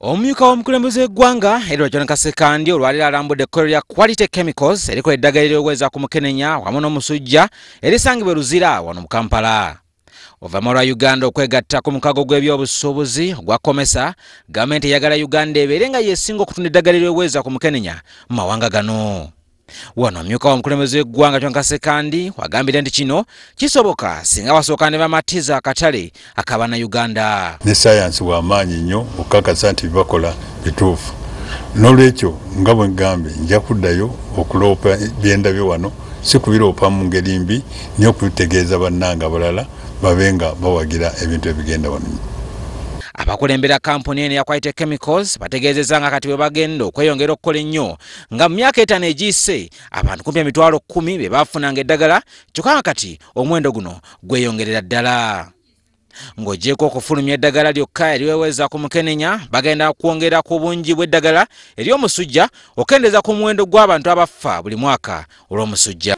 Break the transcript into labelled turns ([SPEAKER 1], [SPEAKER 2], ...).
[SPEAKER 1] Omumyuka w'omukulembeze w'eggwanga Edward John Kasekandi olwaliro alambudde ekkolero lya Quality Chemicals erikola eddagala ery'okuweza ku mukenenya wamu n'omusujja erisangibwa e Luzira wano mu Kampala. Oluvannyuma lwa Uganda okwegatta ku mukago gw'ebyobusuubuzi ogwa COMESA, gavumenti eyagala Uganda ebeere nga yeesinga okutunda eddagala ery'okuweza ku mukenenya mu mawanga gano. Wano omumyuka w'omukulembeze w'eggwanga John Kasekandi wagambira nti kino kisoboka singa basooka ne bamatiza akatale ak'Abannayuganda.
[SPEAKER 2] Ne sayansi w'amaanyi nnyo okukakasa nti bakola bituufu. N'olwekyo nga bwe ngambe nja kuddayo okuloopa byendabyo wano, si kubiroopa mu ngeri mbi, niyo okutegeeza bannange abalala babe nga bawagira ebintu ebigenda wano.
[SPEAKER 1] Abakulembera kampuni eno ya Quality Chemicals bategeezezza nga kati bwe bagenda okweyongera okukola ennyo nga mu myaka 5 egiyise abantu kumpi 10,000 be baafunanga eddagala, kyokka kati omuwendo guno gweyongerera ddala. Ng'ogyeko okufulumya eddagala lyokka eriweza ku mukenenya, bagenda kwongera ku bungi bw'eddagala ery'omusujja okendeeza ku muwendo gw'abantu abafa buli mwaka olw'omusujja.